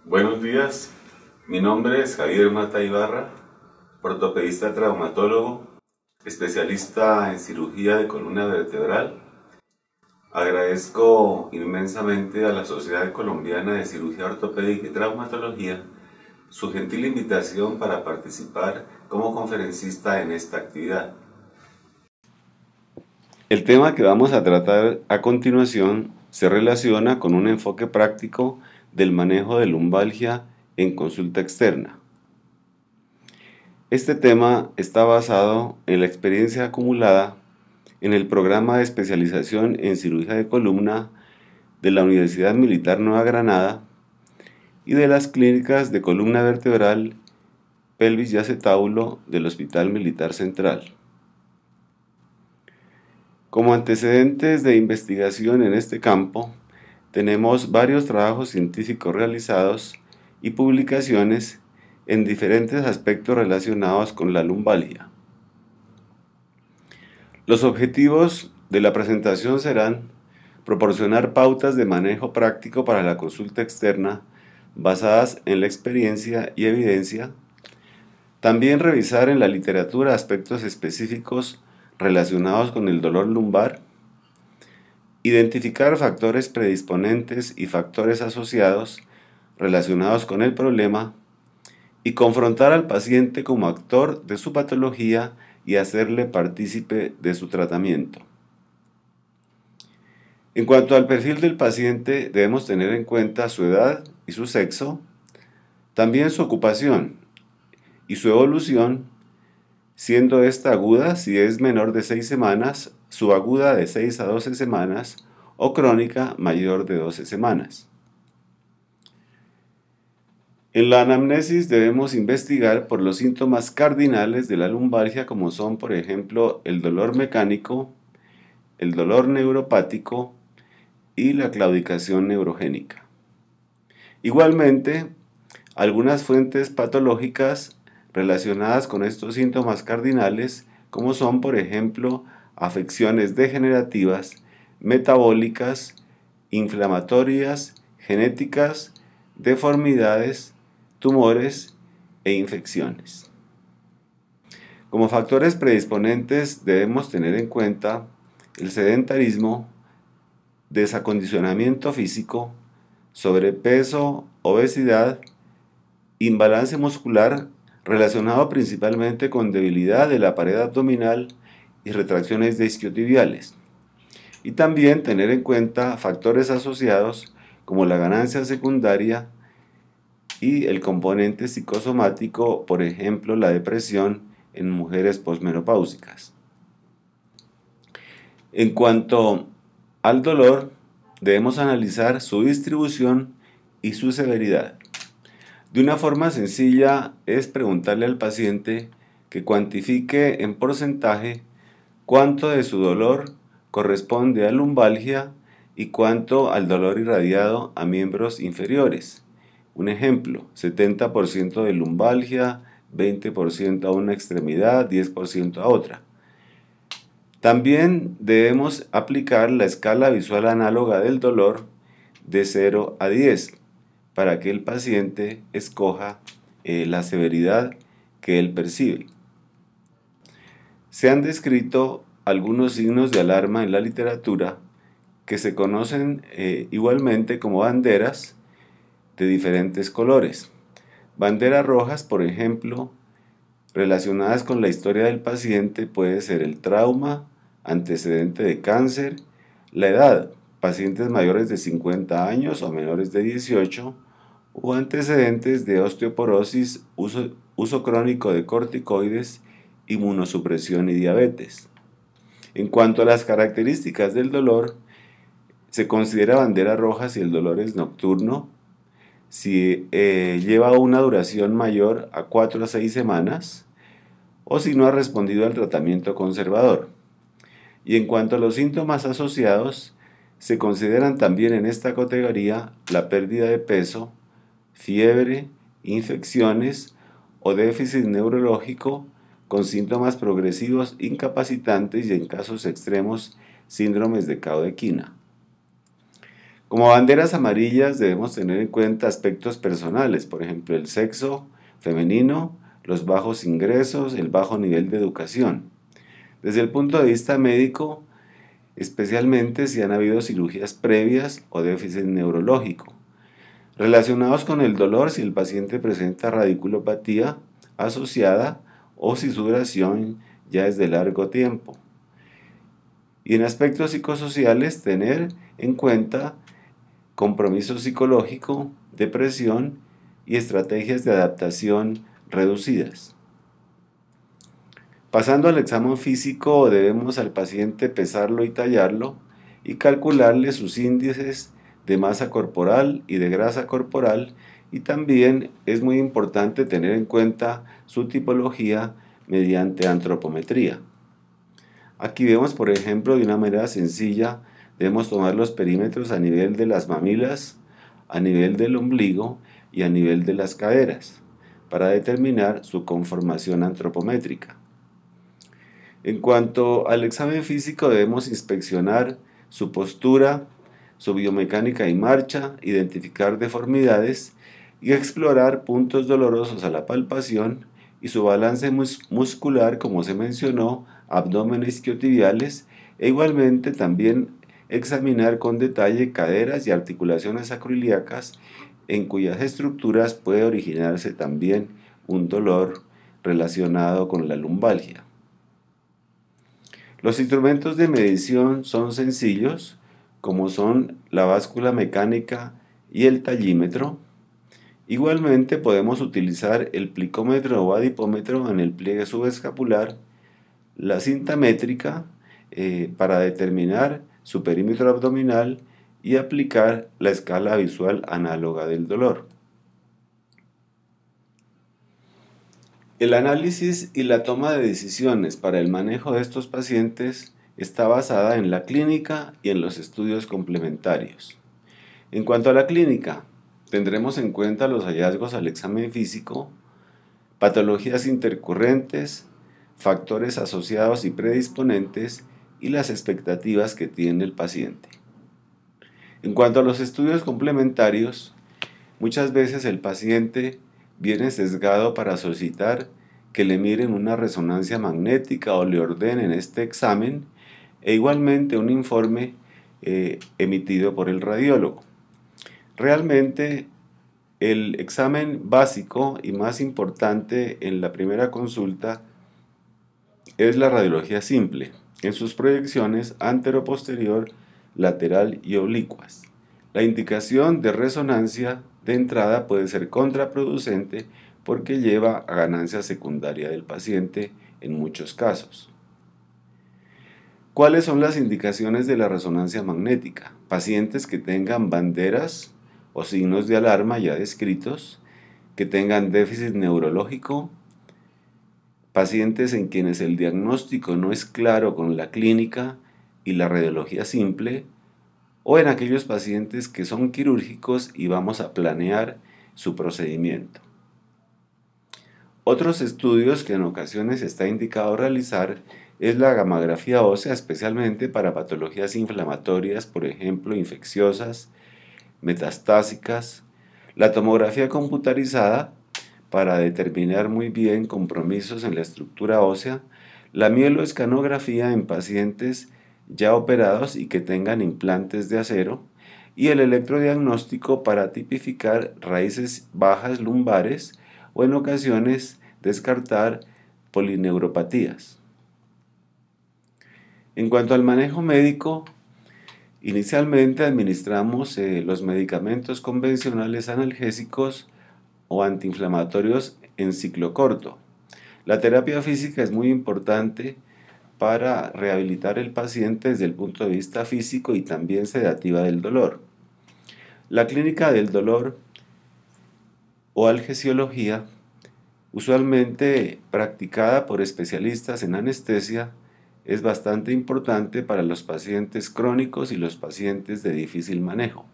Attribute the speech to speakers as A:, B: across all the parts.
A: Buenos días, mi nombre es Javier Mata Ibarra, ortopedista traumatólogo, especialista en cirugía de columna vertebral. Agradezco inmensamente a la Sociedad Colombiana de Cirugía Ortopédica y Traumatología su gentil invitación para participar como conferencista en esta actividad. El tema que vamos a tratar a continuación se relaciona con un enfoque práctico del manejo de lumbalgia en consulta externa. Este tema está basado en la experiencia acumulada en el programa de especialización en cirugía de columna de la Universidad Militar Nueva Granada y de las clínicas de columna vertebral, pelvis y acetábulo del Hospital Militar Central. Como antecedentes de investigación en este campo, tenemos varios trabajos científicos realizados y publicaciones en diferentes aspectos relacionados con la lumbalgia. Los objetivos de la presentación serán proporcionar pautas de manejo práctico para la consulta externa basadas en la experiencia y evidencia, también revisar en la literatura aspectos específicos relacionados con el dolor lumbar, identificar factores predisponentes y factores asociados relacionados con el problema y confrontar al paciente como actor de su patología y hacerle partícipe de su tratamiento. En cuanto al perfil del paciente, debemos tener en cuenta su edad y su sexo, también su ocupación y su evolución, siendo esta aguda si es menor de 6 semanas, subaguda de 6 a 12 semanas o crónica mayor de 12 semanas. En la anamnesis debemos investigar por los síntomas cardinales de la lumbalgia, como son, por ejemplo, el dolor mecánico, el dolor neuropático y la claudicación neurogénica. Igualmente, algunas fuentes patológicas relacionadas con estos síntomas cardinales, como son, por ejemplo, afecciones degenerativas, metabólicas, inflamatorias, genéticas, deformidades, tumores e infecciones. Como factores predisponentes debemos tener en cuenta el sedentarismo, desacondicionamiento físico, sobrepeso, obesidad, imbalance muscular relacionado principalmente con debilidad de la pared abdominal y retracciones de isquiotibiales. Y también tener en cuenta factores asociados como la ganancia secundaria y el componente psicosomático, por ejemplo, la depresión en mujeres posmenopáusicas. En cuanto al dolor, debemos analizar su distribución y su severidad. De una forma sencilla es preguntarle al paciente que cuantifique en porcentaje cuánto de su dolor corresponde a lumbalgia y cuánto al dolor irradiado a miembros inferiores. Un ejemplo, 70% de lumbalgia, 20% a una extremidad, 10% a otra. También debemos aplicar la escala visual análoga del dolor de 0 a 10 para que el paciente escoja la severidad que él percibe. Se han descrito algunos signos de alarma en la literatura que se conocen igualmente como banderas de diferentes colores. Banderas rojas, por ejemplo, relacionadas con la historia del paciente, puede ser el trauma, antecedente de cáncer, la edad, pacientes mayores de 50 años o menores de 18, o antecedentes de osteoporosis, uso crónico de corticoides, inmunosupresión y diabetes. En cuanto a las características del dolor, se considera bandera roja si el dolor es nocturno, si lleva una duración mayor a 4 a 6 semanas o si no ha respondido al tratamiento conservador. Y en cuanto a los síntomas asociados, se consideran también en esta categoría la pérdida de peso, fiebre, infecciones o déficit neurológico con síntomas progresivos incapacitantes y en casos extremos síndromes de Codequina. Como banderas amarillas debemos tener en cuenta aspectos personales, por ejemplo, el sexo femenino, los bajos ingresos, el bajo nivel de educación. Desde el punto de vista médico, especialmente si han habido cirugías previas o déficit neurológico. Relacionados con el dolor, si el paciente presenta radiculopatía asociada o si su duración ya es de largo tiempo. Y en aspectos psicosociales, tener en cuenta compromiso psicológico, depresión y estrategias de adaptación reducidas. Pasando al examen físico, debemos al paciente pesarlo y tallarlo y calcularle sus índices de masa corporal y de grasa corporal, y también es muy importante tener en cuenta su tipología mediante antropometría. Aquí vemos, por ejemplo, de una manera sencilla, debemos tomar los perímetros a nivel de las mamilas, a nivel del ombligo y a nivel de las caderas, para determinar su conformación antropométrica. En cuanto al examen físico, debemos inspeccionar su postura, su biomecánica y marcha, identificar deformidades y explorar puntos dolorosos a la palpación y su balance muscular, como se mencionó, abdomen isquiotibiales, e igualmente también examinar con detalle caderas y articulaciones sacroiliacas, en cuyas estructuras puede originarse también un dolor relacionado con la lumbalgia. Los instrumentos de medición son sencillos, como son la báscula mecánica y el tallímetro. Igualmente podemos utilizar el plicómetro o adipómetro en el pliegue subescapular, la cinta métrica para determinar su perímetro abdominal y aplicar la escala visual análoga del dolor. El análisis y la toma de decisiones para el manejo de estos pacientes está basada en la clínica y en los estudios complementarios. En cuanto a la clínica, tendremos en cuenta los hallazgos al examen físico, patologías intercurrentes, factores asociados y predisponentes y las expectativas que tiene el paciente. En cuanto a los estudios complementarios, muchas veces el paciente viene sesgado para solicitar que le miren una resonancia magnética o le ordenen este examen, e igualmente un informe emitido por el radiólogo. Realmente el examen básico y más importante en la primera consulta es la radiología simple, en sus proyecciones antero-posterior, lateral y oblicuas. La indicación de resonancia de entrada puede ser contraproducente porque lleva a ganancia secundaria del paciente en muchos casos. ¿Cuáles son las indicaciones de la resonancia magnética? Pacientes que tengan banderas o signos de alarma ya descritos, que tengan déficit neurológico, pacientes en quienes el diagnóstico no es claro con la clínica y la radiología simple, o en aquellos pacientes que son quirúrgicos y vamos a planear su procedimiento. Otros estudios que en ocasiones está indicado realizar es la gamografía ósea, especialmente para patologías inflamatorias, por ejemplo, infecciosas, metastásicas, la tomografía computarizada para determinar muy bien compromisos en la estructura ósea, la mieloescanografía en pacientes ya operados y que tengan implantes de acero, y el electrodiagnóstico para tipificar raíces bajas lumbares o en ocasiones descartar polineuropatías. En cuanto al manejo médico, inicialmente administramos los medicamentos convencionales analgésicos o antiinflamatorios en ciclo corto. La terapia física es muy importante para rehabilitar el paciente desde el punto de vista físico y también sedativa del dolor. La clínica del dolor o algesiología, usualmente practicada por especialistas en anestesia, es bastante importante para los pacientes crónicos y los pacientes de difícil manejo.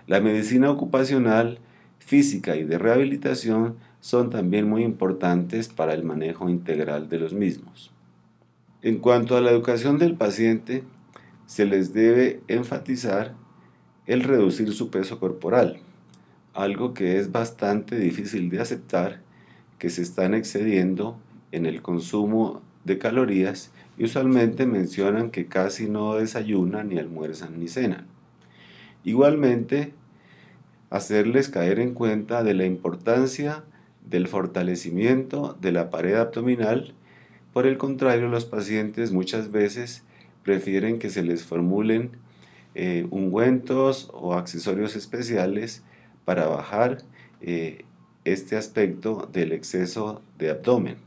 A: La medicina ocupacional, física y de rehabilitación son también muy importantes para el manejo integral de los mismos. En cuanto a la educación del paciente, se les debe enfatizar el reducir su peso corporal, algo que es bastante difícil de aceptar, que se están excediendo en el consumo de calorías y usualmente mencionan que casi no desayunan, ni almuerzan, ni cenan. Igualmente, hacerles caer en cuenta de la importancia del fortalecimiento de la pared abdominal. Por el contrario, los pacientes muchas veces prefieren que se les formulen ungüentos o accesorios especiales para bajar este aspecto del exceso de abdomen.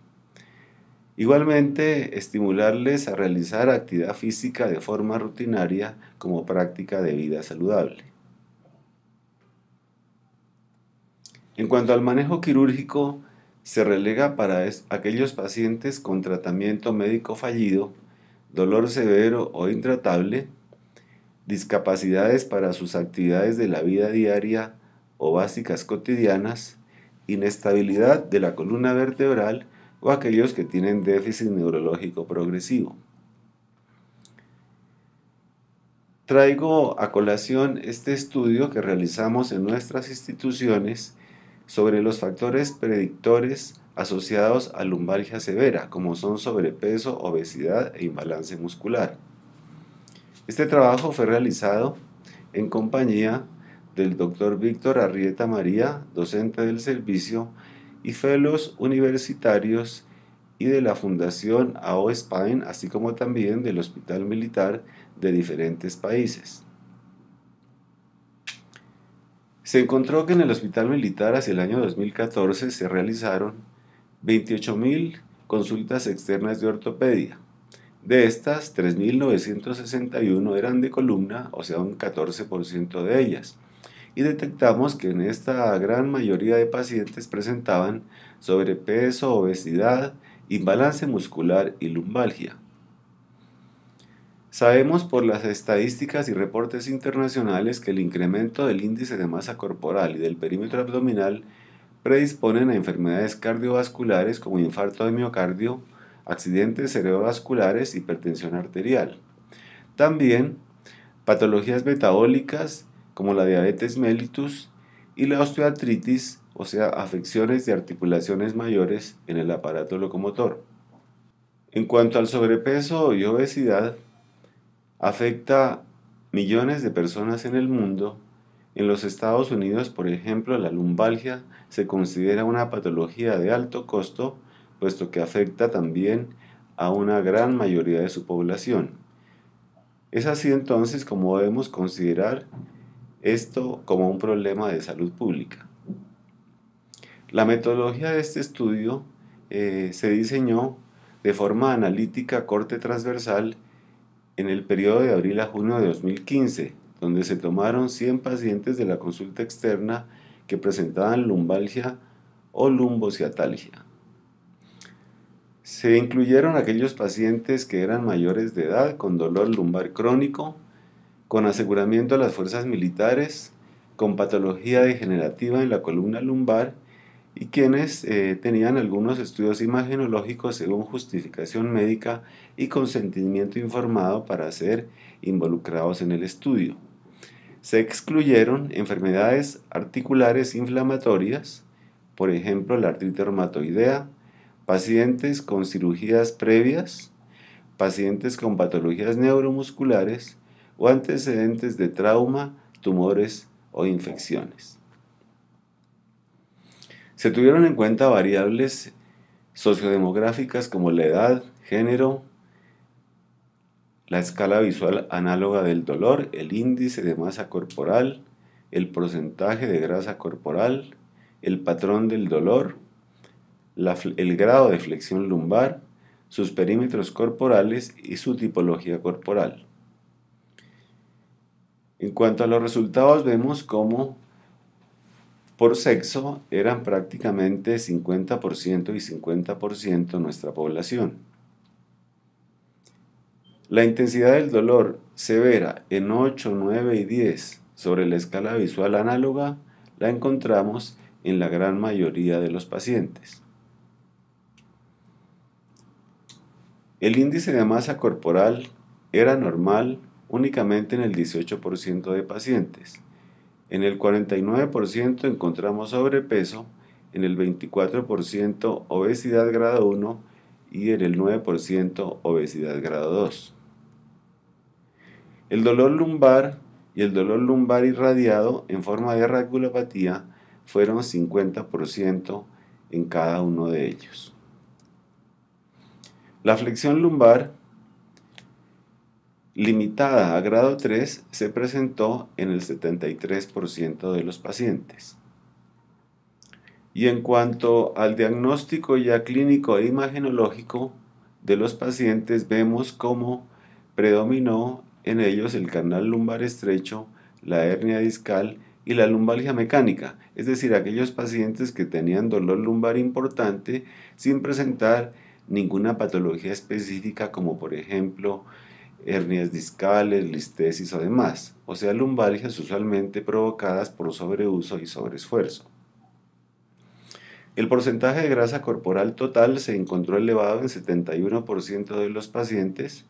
A: Igualmente, estimularles a realizar actividad física de forma rutinaria como práctica de vida saludable. En cuanto al manejo quirúrgico, se relega para aquellos pacientes con tratamiento médico fallido, dolor severo o intratable, discapacidades para sus actividades de la vida diaria o básicas cotidianas, inestabilidad de la columna vertebral o aquellos que tienen déficit neurológico progresivo. Traigo a colación este estudio que realizamos en nuestras instituciones sobre los factores predictores asociados a lumbalgia severa, como son sobrepeso, obesidad e imbalance muscular. Este trabajo fue realizado en compañía del Dr. Víctor Arrieta María, docente del servicio, y fellows universitarios y de la Fundación AO Spain, así como también del Hospital Militar de diferentes países. Se encontró que en el Hospital Militar hacia el año 2014 se realizaron 28.000 consultas externas de ortopedia. De estas, 3.961 eran de columna, o sea, un 14% de ellas. Y detectamos que en esta gran mayoría de pacientes presentaban sobrepeso, obesidad, imbalance muscular y lumbalgia. Sabemos por las estadísticas y reportes internacionales que el incremento del índice de masa corporal y del perímetro abdominal predisponen a enfermedades cardiovasculares como infarto de miocardio, accidentes cerebrovasculares, hipertensión arterial. También patologías metabólicas como la diabetes mellitus y la osteoartritis, o sea, afecciones de articulaciones mayores en el aparato locomotor. En cuanto al sobrepeso y obesidad, afecta millones de personas en el mundo. En los Estados Unidos, por ejemplo, la lumbalgia se considera una patología de alto costo, puesto que afecta también a una gran mayoría de su población. Es así entonces como debemos considerar esto como un problema de salud pública. La metodología de este estudio se diseñó de forma analítica corte transversal en el periodo de abril a junio de 2015, donde se tomaron 100 pacientes de la consulta externa que presentaban lumbalgia o lumbociatalgia. Se incluyeron aquellos pacientes que eran mayores de edad con dolor lumbar crónico, con aseguramiento a las fuerzas militares, con patología degenerativa en la columna lumbar y quienes tenían algunos estudios imagenológicos según justificación médica y consentimiento informado para ser involucrados en el estudio. Se excluyeron enfermedades articulares inflamatorias, por ejemplo la artritis reumatoidea, pacientes con cirugías previas, pacientes con patologías neuromusculares o antecedentes de trauma, tumores o infecciones. Se tuvieron en cuenta variables sociodemográficas como la edad, género, la escala visual análoga del dolor, el índice de masa corporal, el porcentaje de grasa corporal, el patrón del dolor, el grado de flexión lumbar, sus perímetros corporales y su tipología corporal. En cuanto a los resultados, vemos cómo por sexo eran prácticamente 50% y 50% nuestra población. La intensidad del dolor severa en 8, 9 y 10 sobre la escala visual análoga la encontramos en la gran mayoría de los pacientes. El índice de masa corporal era normal únicamente en el 18% de pacientes. En el 49% encontramos sobrepeso, en el 24% obesidad grado 1 y en el 9% obesidad grado 2. El dolor lumbar y el dolor lumbar irradiado en forma de radiculopatía fueron 50% en cada uno de ellos. La flexión lumbar limitada a grado 3 se presentó en el 73% de los pacientes. Y en cuanto al diagnóstico ya clínico e imagenológico de los pacientes, vemos cómo predominó en ellos el canal lumbar estrecho, la hernia discal y la lumbalgia mecánica, es decir, aquellos pacientes que tenían dolor lumbar importante sin presentar ninguna patología específica como por ejemplo hernias discales, listesis o demás, o sea, lumbalgias usualmente provocadas por sobreuso y sobreesfuerzo. El porcentaje de grasa corporal total se encontró elevado en 71% de los pacientes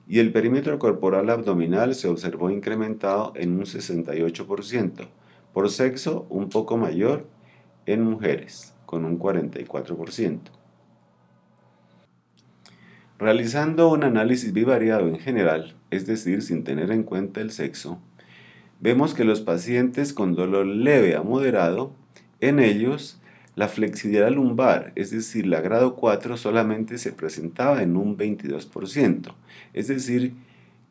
A: y el perímetro corporal abdominal se observó incrementado en un 68%, por sexo un poco mayor en mujeres, con un 44%. Realizando un análisis bivariado en general, es decir, sin tener en cuenta el sexo, vemos que los pacientes con dolor leve a moderado, en ellos la flexibilidad lumbar, es decir, la grado 4, solamente se presentaba en un 22%, es decir,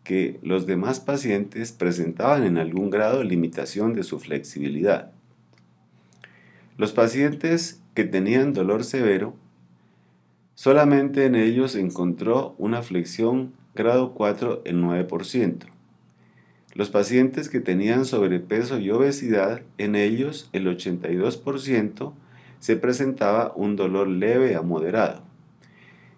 A: que los demás pacientes presentaban en algún grado limitación de su flexibilidad. Los pacientes que tenían dolor severo, solamente en ellos se encontró una flexión grado 4 en 9%. Los pacientes que tenían sobrepeso y obesidad, en ellos el 82% se presentaba un dolor leve a moderado.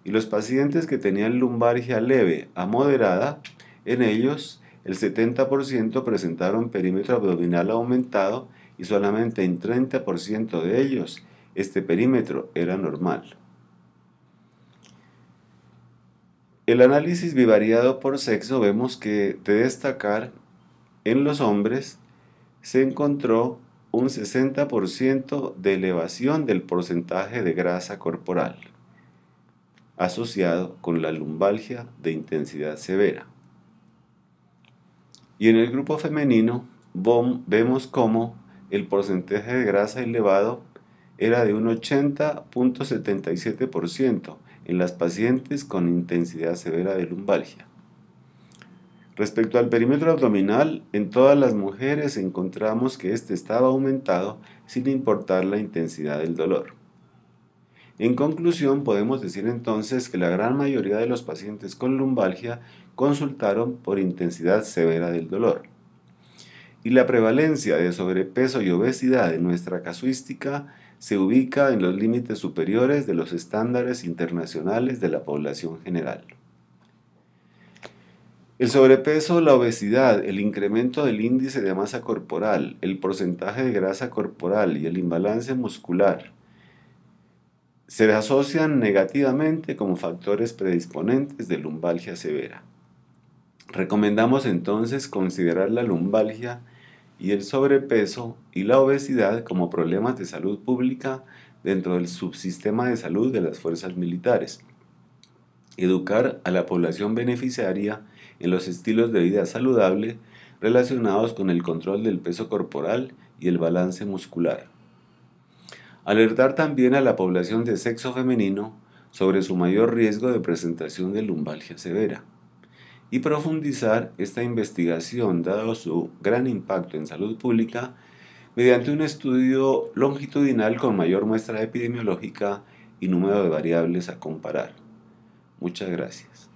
A: Y los pacientes que tenían lumbalgia leve a moderada, en ellos el 70% presentaron perímetro abdominal aumentado y solamente en 30% de ellos este perímetro era normal. El análisis bivariado por sexo vemos que de destacar en los hombres se encontró un 60% de elevación del porcentaje de grasa corporal asociado con la lumbalgia de intensidad severa. Y en el grupo femenino vemos cómo el porcentaje de grasa elevado era de un 80.77% en las pacientes con intensidad severa de lumbalgia. Respecto al perímetro abdominal, en todas las mujeres encontramos que este estaba aumentado sin importar la intensidad del dolor. En conclusión, podemos decir entonces que la gran mayoría de los pacientes con lumbalgia consultaron por intensidad severa del dolor. Y la prevalencia de sobrepeso y obesidad en nuestra casuística se ubica en los límites superiores de los estándares internacionales de la población general. El sobrepeso, la obesidad, el incremento del índice de masa corporal, el porcentaje de grasa corporal y el imbalance muscular se asocian negativamente como factores predisponentes de lumbalgia severa. Recomendamos entonces considerar la lumbalgia y el sobrepeso y la obesidad como problemas de salud pública dentro del subsistema de salud de las fuerzas militares. Educar a la población beneficiaria en los estilos de vida saludable relacionados con el control del peso corporal y el balance muscular. Alertar también a la población de sexo femenino sobre su mayor riesgo de presentación de lumbalgia severa y profundizar esta investigación dado su gran impacto en salud pública mediante un estudio longitudinal con mayor muestra epidemiológica y número de variables a comparar. Muchas gracias.